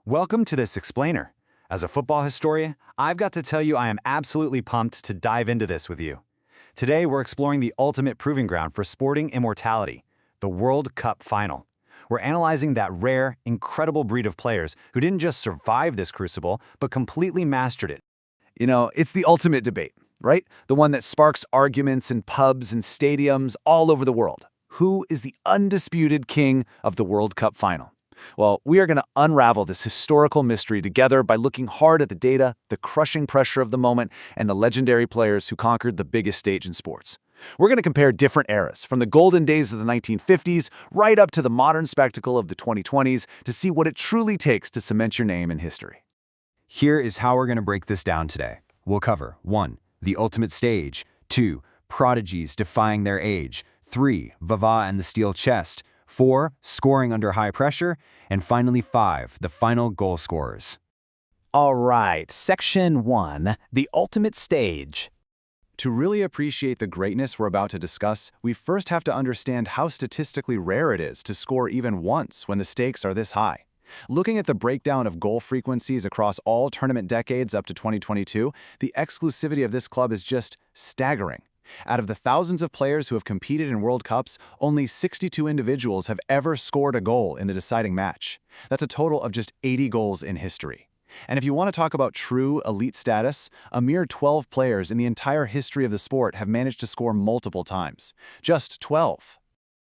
Welcome to this explainer. As a football historian, I've got to tell you I am absolutely pumped to dive into this with you. Today we're exploring the ultimate proving ground for sporting immortality, the World Cup Final. We're analyzing that rare, incredible breed of players who didn't just survive this crucible, but completely mastered it. It's the ultimate debate, right? The one that sparks arguments in pubs and stadiums all over the world. Who is the undisputed king of the World Cup Final? Well, we are going to unravel this historical mystery together by looking hard at the data, the crushing pressure of the moment, and the legendary players who conquered the biggest stage in sports. We're going to compare different eras, from the golden days of the 1950s right up to the modern spectacle of the 2020s, to see what it truly takes to cement your name in history. Here is how we're going to break this down today. We'll cover 1. The ultimate stage, 2. Prodigies defying their age, 3. Vava and the steel chest, 4. Scoring under high pressure, and finally 5. The final goal scorers. All right, Section 1, the ultimate stage. To really appreciate the greatness we're about to discuss, we first have to understand how statistically rare it is to score even once when the stakes are this high. Looking at the breakdown of goal frequencies across all tournament decades up to 2022, the exclusivity of this club is just staggering. Out of the thousands of players who have competed in World Cups, only 62 individuals have ever scored a goal in the deciding match. That's a total of just 80 goals in history. And if you want to talk about true elite status, a mere 12 players in the entire history of the sport have managed to score multiple times. Just 12.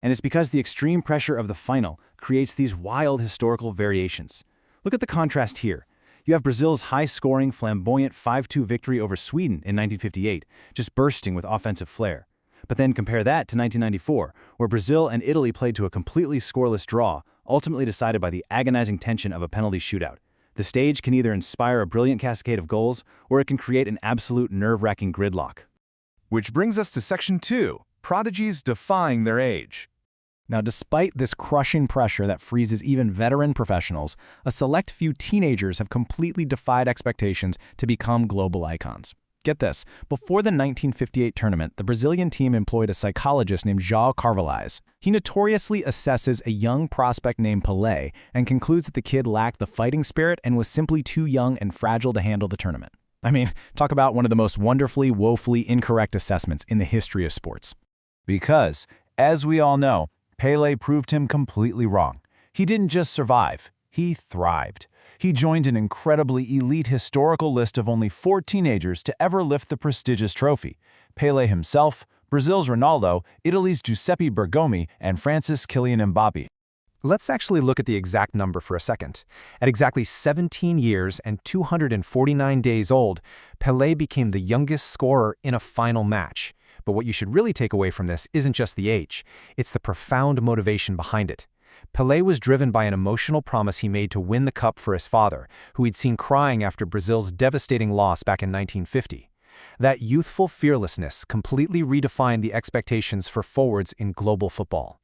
And it's because the extreme pressure of the final creates these wild historical variations. Look at the contrast here. You have Brazil's high-scoring, flamboyant 5-2 victory over Sweden in 1958, just bursting with offensive flair. But then compare that to 1994, where Brazil and Italy played to a completely scoreless draw, ultimately decided by the agonizing tension of a penalty shootout. The stage can either inspire a brilliant cascade of goals, or it can create an absolute nerve-wracking gridlock. Which brings us to Section 2, prodigies defying their age. Now, despite this crushing pressure that freezes even veteran professionals, a select few teenagers have completely defied expectations to become global icons. Get this, before the 1958 tournament, the Brazilian team employed a psychologist named João Carvalhais. He notoriously assesses a young prospect named Pelé and concludes that the kid lacked the fighting spirit and was simply too young and fragile to handle the tournament. I mean, talk about one of the most wonderfully, woefully incorrect assessments in the history of sports. Because, as we all know, Pelé proved him completely wrong. He didn't just survive, he thrived. He joined an incredibly elite historical list of only 4 teenagers to ever lift the prestigious trophy: Pelé himself, Brazil's Ronaldo, Italy's Giuseppe Bergomi, and France's Kylian Mbappé. Let's actually look at the exact number for a second. At exactly 17 years and 249 days old, Pelé became the youngest scorer in a final match. But what you should really take away from this isn't just the age, it's the profound motivation behind it. Pelé was driven by an emotional promise he made to win the cup for his father, who he'd seen crying after Brazil's devastating loss back in 1950. That youthful fearlessness completely redefined the expectations for forwards in global football.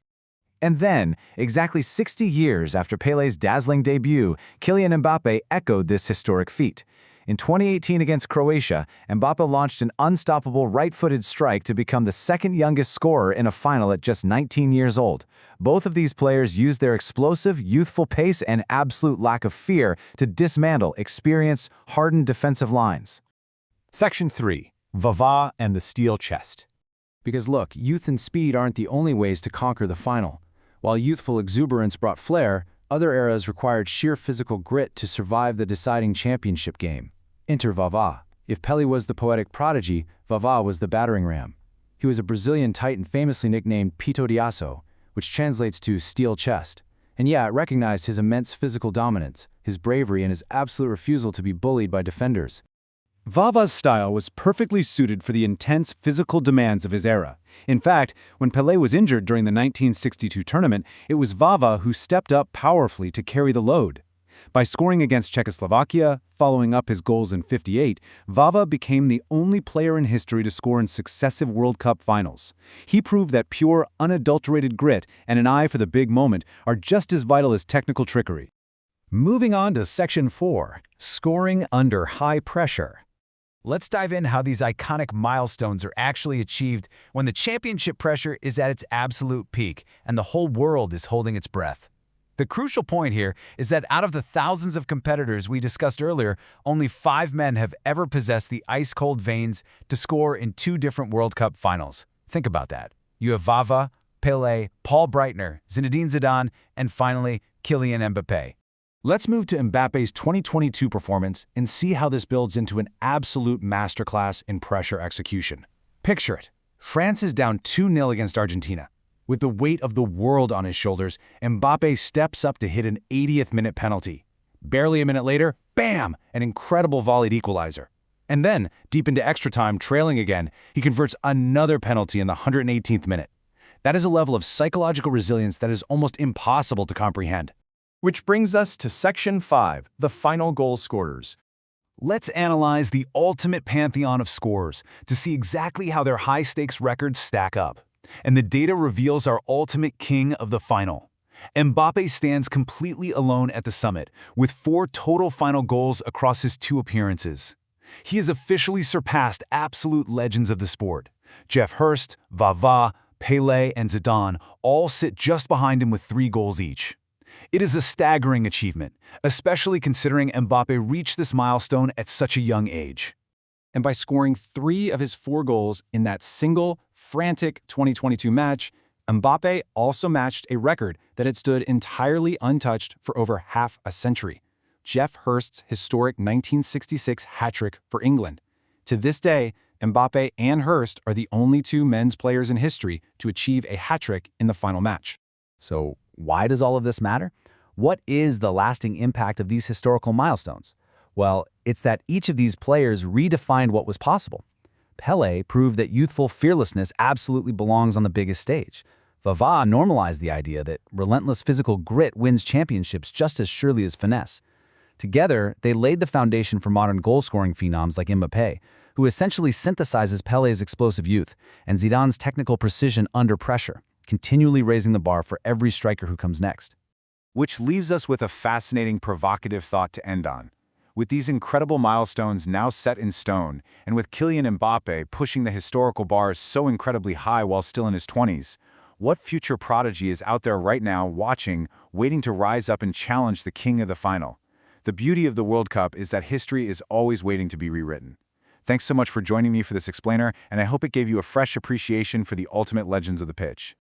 And then, exactly 60 years after Pelé's dazzling debut, Kylian Mbappé echoed this historic feat. In 2018 against Croatia, Mbappé launched an unstoppable right-footed strike to become the second youngest scorer in a final at just 19 years old. Both of these players used their explosive, youthful pace and absolute lack of fear to dismantle experienced, hardened defensive lines. Section 3, Vava and the steel chest. Because look, youth and speed aren't the only ways to conquer the final. While youthful exuberance brought flair, other eras required sheer physical grit to survive the deciding championship game. Enter Vava. If Pelé was the poetic prodigy, Vava was the battering ram. He was a Brazilian titan famously nicknamed Peito de Aço, which translates to steel chest. And yeah, it recognized his immense physical dominance, his bravery, and his absolute refusal to be bullied by defenders. Vava's style was perfectly suited for the intense physical demands of his era. In fact, when Pelé was injured during the 1962 tournament, it was Vava who stepped up powerfully to carry the load. By scoring against Czechoslovakia, following up his goals in '58, Vava became the only player in history to score in successive World Cup finals. He proved that pure, unadulterated grit and an eye for the big moment are just as vital as technical trickery. Moving on to Section 4, scoring under high pressure. Let's dive in how these iconic milestones are actually achieved when the championship pressure is at its absolute peak and the whole world is holding its breath. The crucial point here is that out of the thousands of competitors we discussed earlier, only 5 men have ever possessed the ice-cold veins to score in 2 different World Cup finals. Think about that. You have Vava, Pelé, Paul Breitner, Zinedine Zidane, and finally, Kylian Mbappé. Let's move to Mbappe's 2022 performance and see how this builds into an absolute masterclass in pressure execution. Picture it. France is down 2-0 against Argentina. With the weight of the world on his shoulders, Mbappé steps up to hit an 80th-minute penalty. Barely a minute later, bam! An incredible volleyed equalizer. And then, deep into extra time, trailing again, he converts another penalty in the 118th minute. That is a level of psychological resilience that is almost impossible to comprehend. Which brings us to Section 5, the final goal scorers. Let's analyze the ultimate pantheon of scorers to see exactly how their high-stakes records stack up. And the data reveals our ultimate king of the final. Mbappé stands completely alone at the summit, with 4 total final goals across his 2 appearances. He has officially surpassed absolute legends of the sport. Geoff Hurst, Vava, Pelé, and Zidane all sit just behind him with 3 goals each. It is a staggering achievement, especially considering Mbappé reached this milestone at such a young age. And by scoring 3 of his 4 goals in that single, frantic 2022 match, Mbappé also matched a record that had stood entirely untouched for over half a century. Geoff Hurst's historic 1966 hat-trick for England. To this day, Mbappé and Hurst are the only 2 men's players in history to achieve a hat-trick in the final match. So why does all of this matter? What is the lasting impact of these historical milestones? Well, it's that each of these players redefined what was possible. Pelé proved that youthful fearlessness absolutely belongs on the biggest stage. Vava normalized the idea that relentless physical grit wins championships just as surely as finesse. Together, they laid the foundation for modern goal-scoring phenoms like Mbappé, who essentially synthesizes Pelé's explosive youth and Zidane's technical precision under pressure, continually raising the bar for every striker who comes next. Which leaves us with a fascinating, provocative thought to end on. With these incredible milestones now set in stone, and with Kylian Mbappé pushing the historical bars so incredibly high while still in his 20s, what future prodigy is out there right now watching, waiting to rise up and challenge the king of the final? The beauty of the World Cup is that history is always waiting to be rewritten. Thanks so much for joining me for this explainer, and I hope it gave you a fresh appreciation for the ultimate legends of the pitch.